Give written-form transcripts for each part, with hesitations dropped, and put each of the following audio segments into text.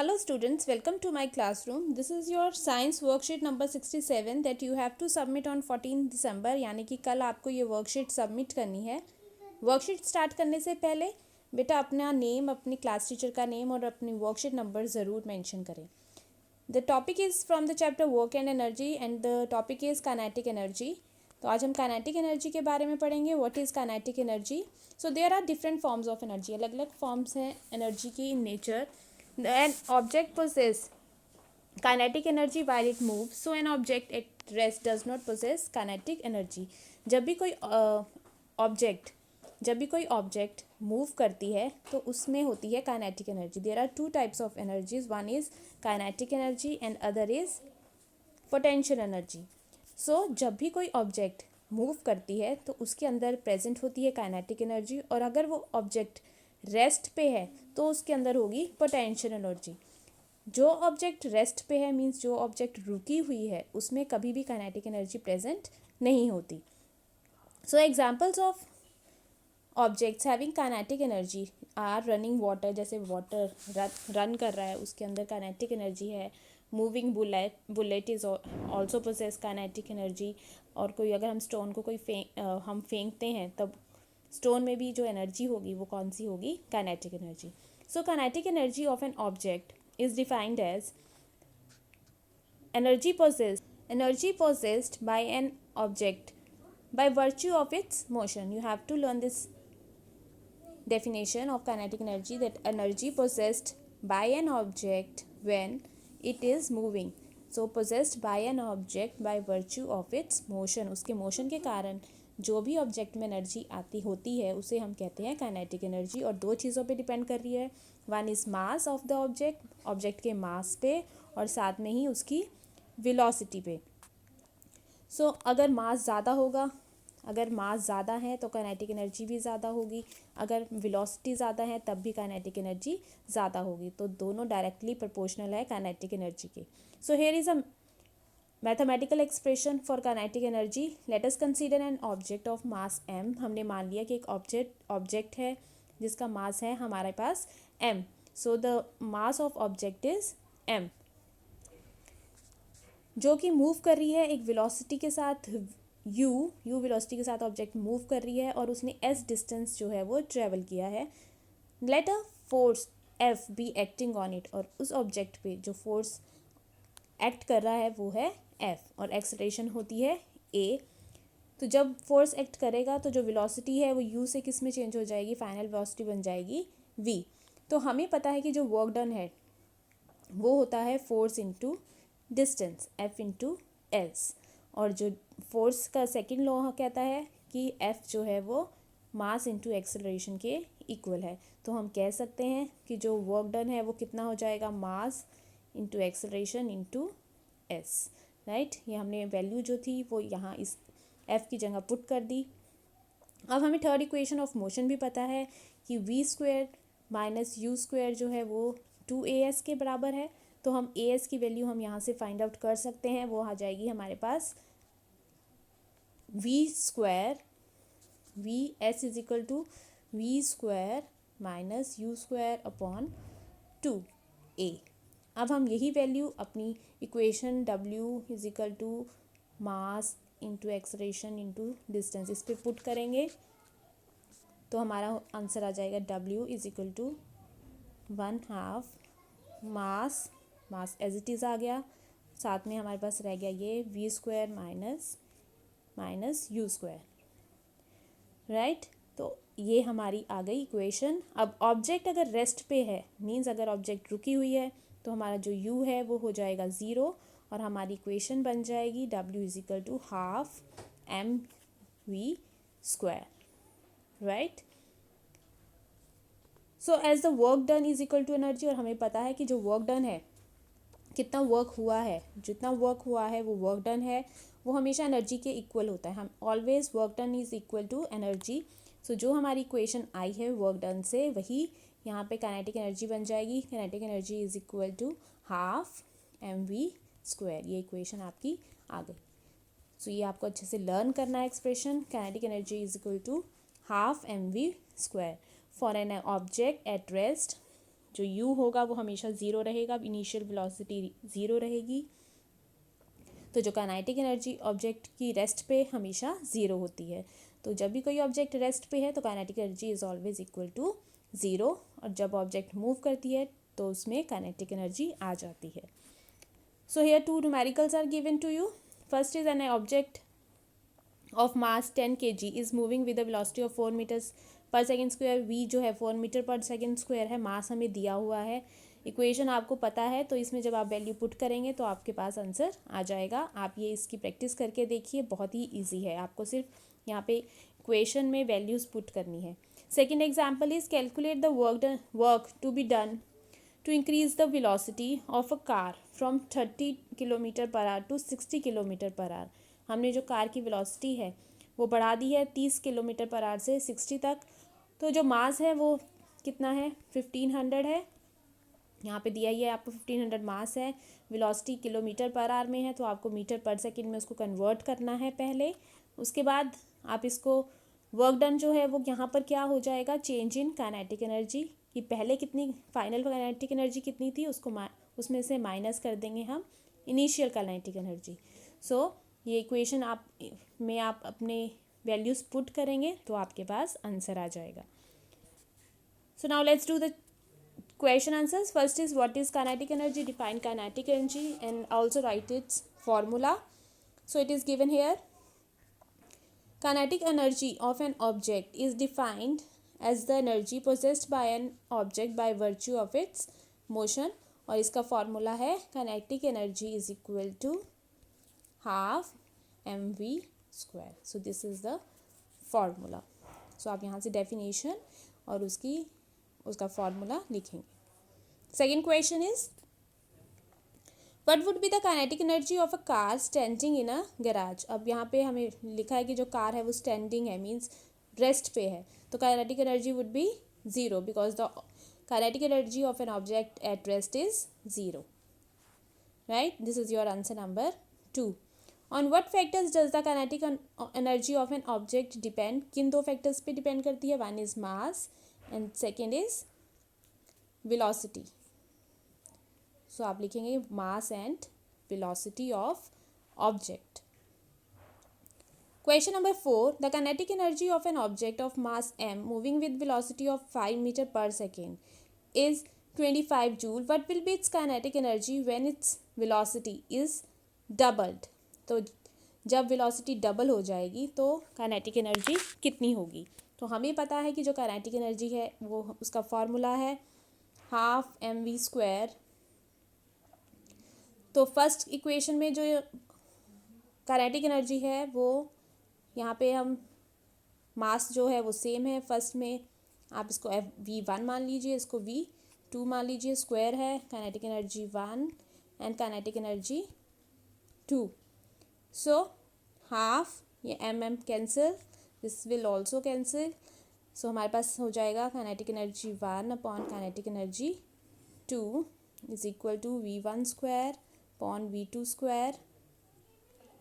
Hello students, welcome to my classroom. This is your science worksheet number 67 that you have to submit on 14 December यानी कि कल आपको ये worksheet submit करनी है। वर्कशीट स्टार्ट करने से पहले बेटा अपना नेम, अपनी क्लास टीचर का नेम और अपनी वर्कशीट नंबर ज़रूर मेंशन करें। The topic is from the chapter work and energy and the topic is kinetic energy. तो आज हम काइनेटिक एनर्जी के बारे में पढ़ेंगे। What is kinetic energy? So there are different forms of energy, अलग अलग फॉर्म्स हैं एनर्जी की in nature. An object possess kinetic energy while it moves, so an object at rest does not possess kinetic energy. जब भी कोई object move करती है तो उसमें होती है kinetic energy. There are two types of energies, one is kinetic energy and other is potential energy. So जब भी कोई ऑब्जेक्ट मूव करती है तो उसके अंदर प्रेजेंट होती है काइनेटिक एनर्जी, और अगर वो ऑब्जेक्ट रेस्ट पे है तो उसके अंदर होगी पोटेंशियल एनर्जी। जो ऑब्जेक्ट रेस्ट पे है मींस जो ऑब्जेक्ट रुकी हुई है उसमें कभी भी काइनेटिक एनर्जी प्रेजेंट नहीं होती। So examples of objects having kinetic energy are running water, जैसे वाटर रन कर रहा है उसके अंदर काइनेटिक एनर्जी है। Moving bullet is also possess kinetic energy. और कोई अगर हम स्टोन को हम फेंकते हैं तब स्टोन में भी जो एनर्जी होगी वो कौन सी होगी? Kinetic energy. So kinetic energy of an object is defined as energy possessed by an object by virtue of its motion. You have to learn this definition of kinetic energy, that energy possessed by an object when it is moving. So possessed by an object by virtue of its motion, उसके motion के कारण जो भी object में energy आती होती है उसे हम कहते हैं काइनेटिक एनर्जी। और दो चीज़ों पे डिपेंड कर रही है, one is mass of the object, object के मास पे, और साथ में ही उसकी वेलोसिटी पे। सो अगर मास ज़्यादा है तो काइनेटिक एनर्जी भी ज़्यादा होगी, अगर वेलोसिटी ज़्यादा है तब भी काइनेटिक एनर्जी ज़्यादा होगी। तो दोनों डायरेक्टली प्रोपोर्शनल है काइनेटिक एनर्जी के। So here is a mathematical expression for kinetic energy. Let us consider N object of mass m। हमने मान लिया कि एक ऑब्जेक्ट है जिसका मास है हमारे पास m। So the mass of object is m, जो कि मूव कर रही है एक वेलोसिटी के साथ u वेलोसिटी के साथ ऑब्जेक्ट मूव कर रही है और उसने s डिस्टेंस जो है वो ट्रेवल किया है। Let a force F be acting on it, और उस ऑब्जेक्ट पे जो फोर्स एक्ट कर रहा है वो है F और एक्सेलरेशन होती है a। तो जब फोर्स एक्ट करेगा तो जो वेलोसिटी है वो u से किस में चेंज हो जाएगी? फाइनल वेलोसिटी बन जाएगी v। तो हमें पता है कि जो वर्क डन है वो होता है force into distance, F into S. और जो फोर्स का सेकेंड लॉ कहता है कि F जो है वो मास इंटू एक्सेलरेशन के इक्वल है। तो हम कह सकते हैं कि जो वर्क डन है वो कितना हो जाएगा? Mass into acceleration into S, right. ये हमने वैल्यू जो थी वो यहाँ इस F की जगह पुट कर दी। अब हमें थर्ड इक्वेशन ऑफ मोशन भी पता है कि v square minus you square जो है वो 2as के बराबर है। तो हम as की वैल्यू हम यहाँ से फाइंड आउट कर सकते हैं, वो आ जाएगी हमारे पास v square s is equal to v square minus you square upon 2a। अब हम यही वैल्यू अपनी equation w is equal to mass into acceleration into distance इस पर पुट करेंगे तो हमारा आंसर आ जाएगा w is equal to 1/2 mass as it is आ गया, साथ में हमारे पास रह गया ये v square minus you square, right. तो ये हमारी आ गई इक्वेशन। अब ऑब्जेक्ट अगर रेस्ट पे है मींस अगर ऑब्जेक्ट रुकी हुई है तो हमारा जो u है वो हो जाएगा 0 और हमारी इक्वेशन बन जाएगी w is equal to 1/2 mv square, right. So as the work done is equal to energy, और हमें पता है कि जो वर्क डन है कितना वर्क हुआ है, जितना वर्क हुआ है वो वर्क डन है वो हमेशा एनर्जी के इक्वल होता है। हम always work done is equal to energy. So जो हमारी इक्वेशन आई है वर्क डन से वही यहाँ पे काइनेटिक एनर्जी बन जाएगी। Kinetic energy is equal to 1/2 mv square. ये इक्वेशन आपकी आ गई। सो ये आपको अच्छे से लर्न करना है expression. Kinetic energy is equal to 1/2 mv square for an object at rest जो u होगा वो हमेशा ज़ीरो रहेगा, इनिशियल वेलोसिटी ज़ीरो रहेगी। तो जो काइनेटिक एनर्जी ऑब्जेक्ट की रेस्ट पे हमेशा ज़ीरो होती है। तो जब भी कोई ऑब्जेक्ट रेस्ट पे है तो kinetic energy is always equal to zero, और जब ऑब्जेक्ट मूव करती है तो उसमें काइनेटिक एनर्जी आ जाती है। So here two numericals are given to you. First is an object of mass 10 kg is moving with a velocity of 4 meters per second square। v जो है 4 मीटर पर सेकेंड स्क्वायर है, मास हमें दिया हुआ है, इक्वेशन आपको पता है, तो इसमें जब आप वैल्यू पुट करेंगे तो आपके पास आंसर आ जाएगा। आप ये इसकी प्रैक्टिस करके देखिए, बहुत ही इजी है, आपको सिर्फ यहाँ पे इक्वेशन में वैल्यूज़ पुट करनी है। Second example is calculate the work to be done to increase the velocity of a car from 30 kilometre per hour to 60 kilometre per hour. हमने जो कार की वेलोसिटी है वो बढ़ा दी है 30 किलोमीटर पर आवर से 60 तक। तो जो मास है वो कितना है, 1500 है, यहाँ पे दिया ही है आपको 1500 मास है, वेलोसिटी किलोमीटर पर आवर में है, तो आपको मीटर पर सेकंड में उसको कन्वर्ट करना है पहले। उसके बाद आप इसको वर्क डन जो है वो यहाँ पर क्या हो जाएगा, चेंज इन काइनेटिक एनर्जी, कि पहले कितनी फाइनल काइनेटिक एनर्जी कितनी थी उसको उसमें से माइनस कर देंगे हम इनिशियल काइनेटिक एनर्जी। सो ये इक्वेशन आप अपने वैल्यूज़ पुट करेंगे तो आपके पास आंसर आ जाएगा। So now let's do the question answers. First is what is kinetic energy, define kinetic energy and also write its formula. So it is given here, kinetic energy of an object is defined as the energy possessed by an object by virtue of its motion, और इसका formula है kinetic energy is equal to half mv square. So this is the formula. So आप यहाँ से definition और उसका formula लिखेंगे। Second question is what would be the kinetic energy of a car standing in a garage. अब यहाँ पे हमें लिखा है कि जो कार है वो स्टैंडिंग है, मीन्स रेस्ट पे है, तो kinetic energy would be zero because the kinetic energy of an object at rest is zero, right. This is your answer number 2। On what factors does the kinetic energy of an object depend. किन दो factors पे depend करती है, one is mass and second is velocity. So आप लिखेंगे mass and velocity of object. Question number 4, the kinetic energy of an object of mass m moving with velocity of 5 metre per second is 25 joule. What will be its kinetic energy when its velocity is doubled. तो जब velocity double हो जाएगी तो kinetic energy कितनी होगी। तो हमें पता है कि जो काइनेटिक एनर्जी है वो उसका फॉर्मूला है हाफ mv स्क्वायर। तो फर्स्ट इक्वेशन में जो काइनेटिक एनर्जी है वो यहाँ पे हम मास जो है वो सेम है, फर्स्ट में आप इसको v1 मान लीजिए, इसको v2 मान लीजिए, स्क्वायर है kinetic energy 1 and kinetic energy 2। So half ये mm cancel, this will also cancel, so हमारे पास हो जाएगा kinetic energy 1 upon kinetic energy 2 is equal to v1 square upon v2 square,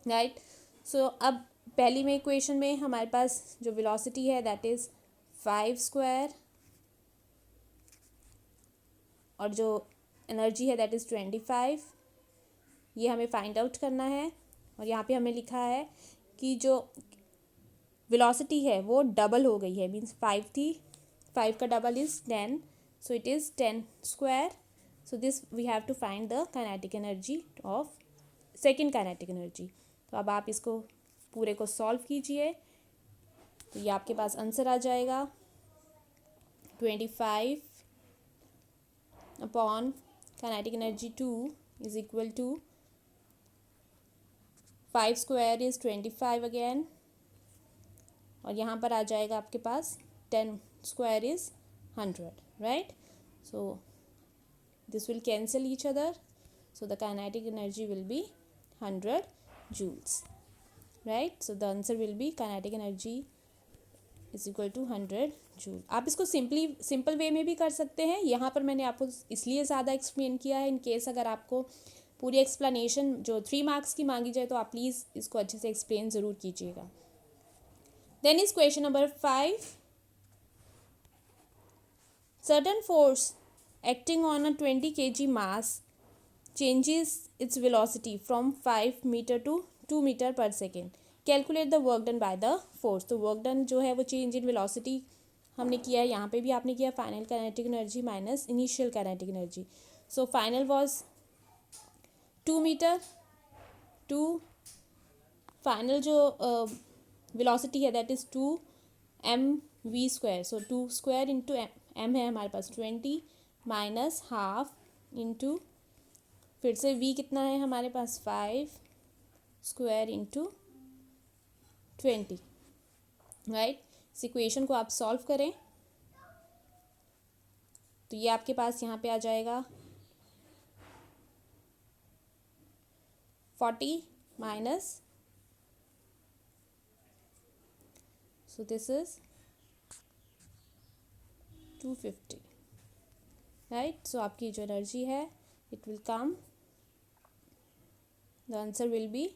right. So अब पहली में इक्वेशन में हमारे पास जो वेलोसिटी है दैट इज़ 5 स्क्वायर और जो एनर्जी है दैट इज़ 25, ये हमें फाइंड आउट करना है। और यहाँ पे हमें लिखा है कि जो वेलोसिटी है वो डबल हो गई है, मीन्स 5 थी, 5 का double is 10, so it is 10 square. So this we have to find the kinetic energy of second kinetic energy. तो अब आप इसको पूरे को सॉल्व कीजिए तो ये आपके पास आंसर आ जाएगा 25 upon kinetic energy 2 is equal to 5 square is 25 again, और यहाँ पर आ जाएगा आपके पास 10 square is 100, right. So this will cancel each other, so the kinetic energy will be 100 joules, right। so the answer will be kinetic energy is equal to 100 joule। आप इसको simple way में भी कर सकते हैं, यहाँ पर मैंने आपको इसलिए ज़्यादा एक्सप्लेन किया है, इन केस अगर आपको पूरी एक्सप्लेनेशन जो 3 मार्क्स की मांगी जाए तो आप प्लीज़ इसको अच्छे से एक्सप्लेन ज़रूर कीजिएगा। Then is question number 5, certain force acting on a 20 kg mass changes its velocity from 5 meter to 2 meter per second. Calculate the work done by the force. तो वर्क डन जो है वो change in velocity हमने किया है, यहाँ पे भी आपने किया final kinetic energy minus initial kinetic energy. So final was 2 metre to final जो वेलोसिटी है that is 2 mv². So 2 square into m है हमारे पास 20 माइनस हाफ इंटू फिर से v कितना है हमारे पास 5 स्क्वायर इंटू 20. राइट. इस इक्वेशन को आप सॉल्व करें तो ये आपके पास यहाँ पे आ जाएगा 40 minus, so this is 250. Right. So आपकी जो एनर्जी है it will come, the answer will be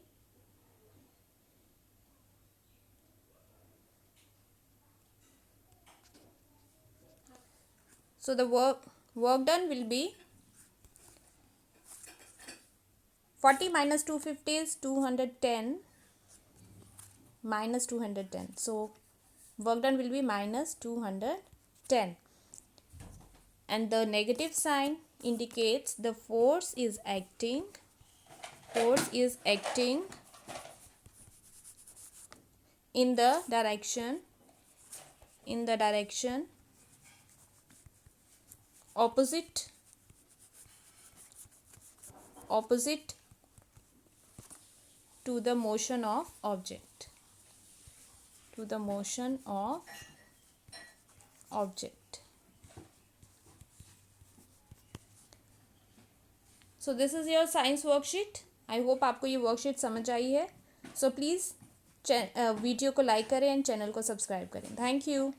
so the work done will be 40 minus 250 is 210 minus 210. So work done will be minus 210, and the negative sign indicates the force is acting in the direction opposite to the motion of object. So this is your science worksheet. I hope आपको ये worksheet समझ आई है. So please video को like करें and channel को subscribe करें. Thank you.